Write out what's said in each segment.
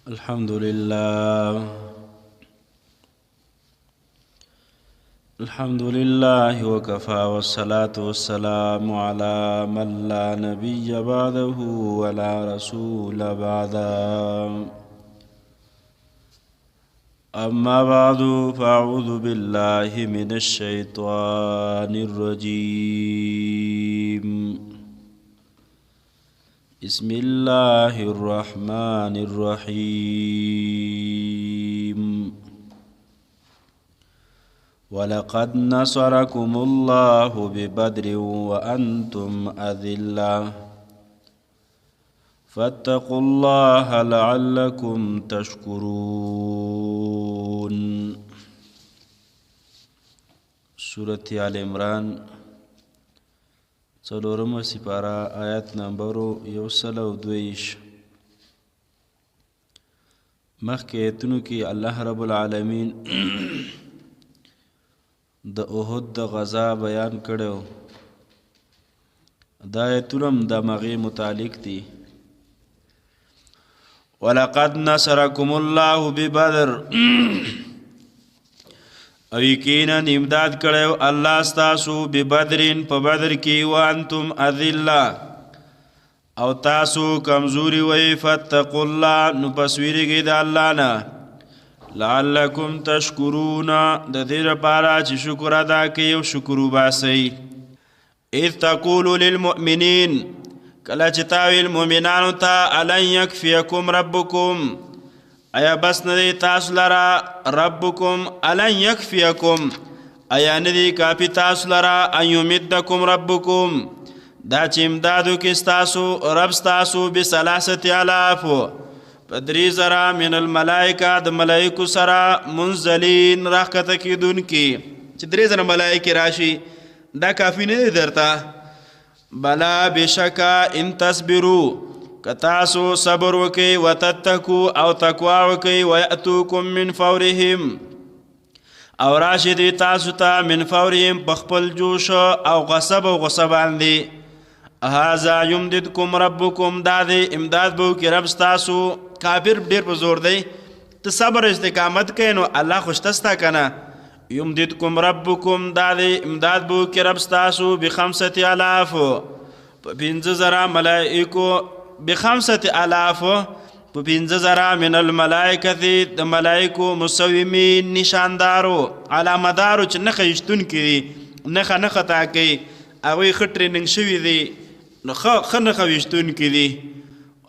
الحمد لله وكفى والصلاة والسلام على من لا نبي بعده ولا رسول بعده. أما بعد فأعوذ بالله من الشيطان الرجيم. بسم الله الرحمن الرحيم. ولقد نصركم الله ببدر وأنتم أذلة فاتقوا الله لعلكم تشكرون. سورة آل عمران څلورمه سپاره آیت نمبر 122. مخکې ایتونو کې الله رب العالمین د احد د غزا بیان کړو. دا ایتونه هم د مغې متعلق دي. ولقد نصرکم الله ببدر او یقینا امداد کړو الله ستاسو ببدرین په بدر کې وانتم اذلة او تاسو کمزوري وي. فاتقوا الله نو پس ویریږئ د الله نه لعلکم تشکرون د دې لپاره چې شکر ادا کوئ او شکر وباسئ. اذ تقول للمؤمنین کله چې تا ویل مؤمنانو ته الن یکفیکم ربکم ایا بس نه دی تاسو لره ربکم الن یکفیکم ایا نه دی کافي تاسو لره ان یمدکم ربکم دا چې امدادو کې ستاسو رب ستاسو ب3000 پدری زرا من الملائکه د ملائکو سره منزلین راکته کیدونکي چې 3 زره ملائکه راشي دا کافی نه دی درته. بلا بشکا ان تصبروا کتاسو صبر وکي وتتقوا او تقوا وکي وياتوكم من فورهم او راشد تاسو ته من فورهم بخپل جوش او غصب باندې. هذا يمددكم ربكم دادي امداد بو کی رب تاسو. کافر ډیر په زور دی ته صبر استقامت کوي نو الله خوشتستا کنه. یمددکم ربکم دادی امداد بو کی رب تاسو ب5000 په 5000 ملائکو ب5000 په 5000 من الملائکه د ملائکو مسومین نشاندارو علامدارو چې نه خیشتون کړي نه خطا کوي هغه خټریننګ شوی دی نو خنه خويشتون کړي.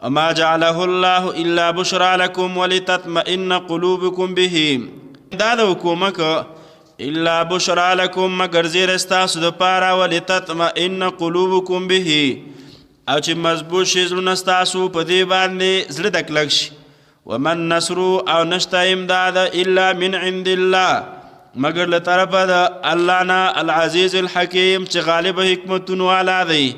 وما جعله الله الا بشرى لكم ولتطمئن قلوبكم به دا د حکومت الا بشرى لكم مگر زیر استاسو د پاره ولتطمئن قلوبكم به او چې مضبوط شي زړونه ستاسو په دې باندې زړه د کلک شي. ومن نصر او نشته امداد الا من عند الله مگر له طرفه د الله نه العزیز الحکیم چې غالب حکمتونه والا دی.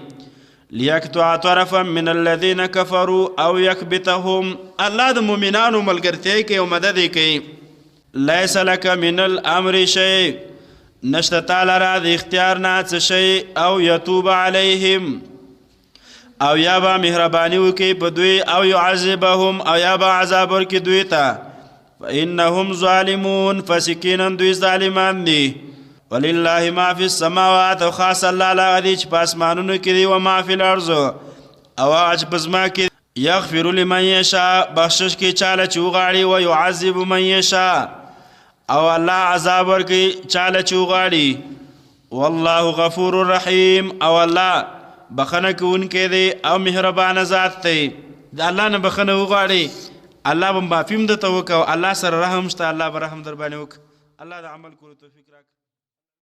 ليقطع طرفا من الذين كفروا او يكبتهم الله د مؤمنانو ملګرتیا کوي او مدد کوي. ليس لك من الامر شيء نشته تعالی را د اختیار نه څه شي او يتوب عليهم او یا با مهرباني وکي په دوی او يعذبهم او یا با عذاب ورکي دوی ته. فانهم ظالمون فسكينا دوی ظالمان دي. ولله ما في السماوات وخاص الله لا غدي چې پاسمانونو کې دی او ما في الارض او اج پزما کې يغفر لمن يشاء بخشش کې چاله چوغاړي او يعذب من يشاء او الله عذاب ورکي چاله چوغاړي. والله غفور رحيم او الله بخنه کوونکی دی او مهربان ذات دی. د الله نه بخنه وغواړي الله به معافیم د توکو الله سره رحم شته الله به رحم در باندې وک. الله د عمل کولو توفیق راکړي.